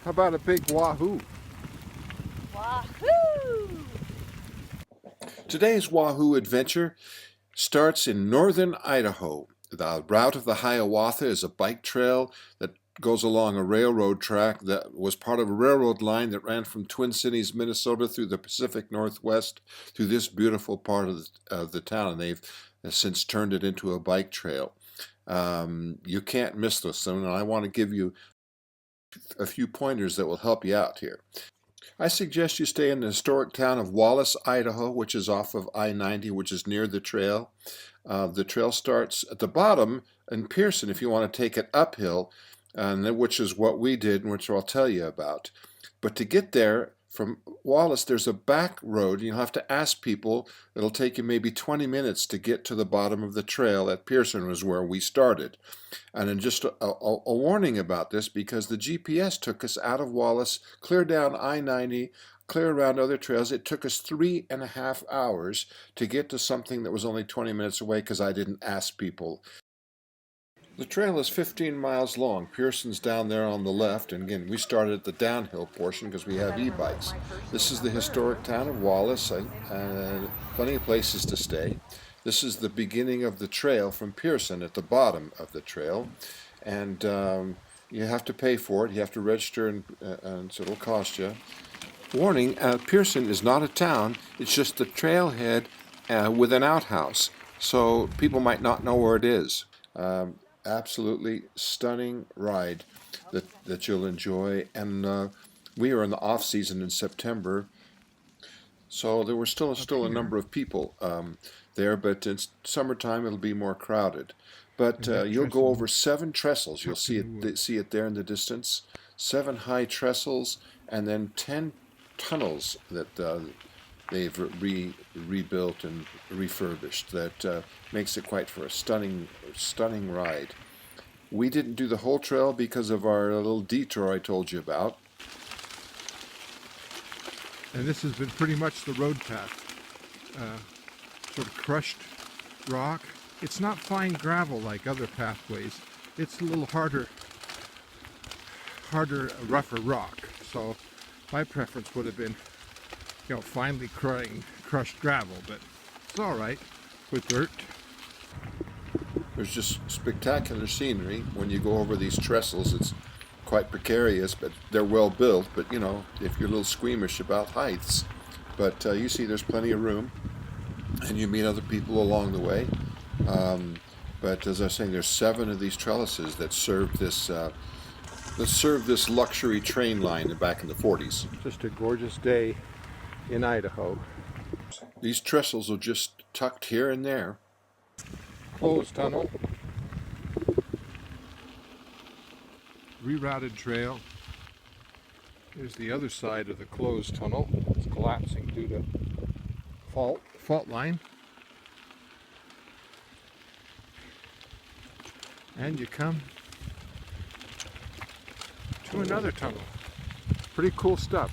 How about a big wahoo? Wahoo! Today's Wahoo adventure starts in northern Idaho. The route of the Hiawatha is a bike trail that goes along a railroad track that was part of a railroad line that ran from Twin Cities, Minnesota through the Pacific Northwest through this beautiful part of the town, and they've since turned it into a bike trail. You can't miss this one, and I want to give you a few pointers that will help you out here. I suggest you stay in the historic town of Wallace, Idaho, which is off of I-90, which is near the trail. The trail starts at the bottom in Pearson if you want to take it uphill, which is what we did and which I'll tell you about. But to get there from Wallace, there's a back road. You'll have to ask people. It'll take you maybe 20 minutes to get to the bottom of the trail at Pearson, was where we started. And then just a warning about this, because the GPS took us out of Wallace, clear down I-90, clear around other trails. It took us 3.5 hours to get to something that was only 20 minutes away because I didn't ask people. The trail is 15 miles long. Pearson's down there on the left, and again, we started at the downhill portion because we have e-bikes. This is the historic town of Wallace, plenty of places to stay. This is the beginning of the trail from Pearson at the bottom of the trail, and you have to pay for it. You have to register, and so it'll cost you. Warning, Pearson is not a town. It's just the trailhead with an outhouse, so people might not know where it is. Absolutely stunning ride that you'll enjoy, and we are in the off season in September, so there were still a number of people there, but in summertime it'll be more crowded. But you'll go over 7 trestles. You'll see it there in the distance. 7 high trestles, and then 10 tunnels that they've rebuilt and refurbished. That makes it quite for a stunning ride. We didn't do the whole trail because of our little detour I told you about. And this has been pretty much the road path. Sort of crushed rock. It's not fine gravel like other pathways. It's a little harder, rougher rock. So my preference would have been, finely crushed gravel, but it's all right with dirt. There's just spectacular scenery when you go over these trestles. It's quite precarious, but they're well built. But if you're a little squeamish about heights, but you see there's plenty of room, and you meet other people along the way. But as I was saying, there's 7 of these trellises that served this luxury train line back in the 40s. Just a gorgeous day in Idaho. These trestles are just tucked here and there. Closed tunnel. Rerouted trail. Here's the other side of the closed tunnel. It's collapsing due to fault line. And you come to another tunnel. Pretty cool stuff.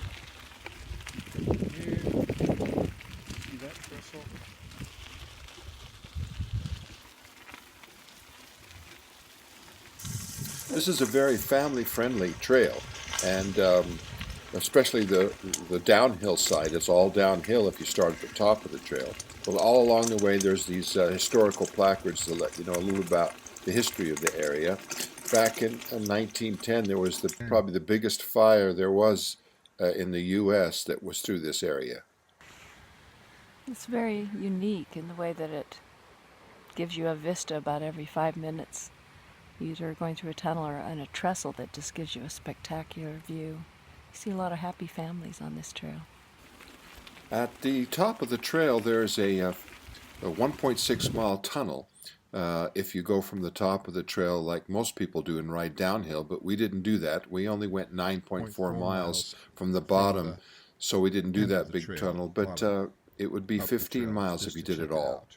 Here. See that trestle? This is a very family-friendly trail, and especially the downhill side. It's all downhill if you start at the top of the trail. But all along the way, there's these historical placards to let you know a little about the history of the area. Back in 1910, there was probably the biggest fire there was in the U.S. that was through this area. It's very unique in the way that it gives you a vista about every 5 minutes. Either going through a tunnel or on a trestle that just gives you a spectacular view. You see a lot of happy families on this trail. At the top of the trail, there's a 1.6 mile tunnel. If you go from the top of the trail like most people do and ride downhill, but we didn't do that. We only went 9.4 miles from the bottom, so we didn't do that big tunnel, but it would be 15 miles if you did it all.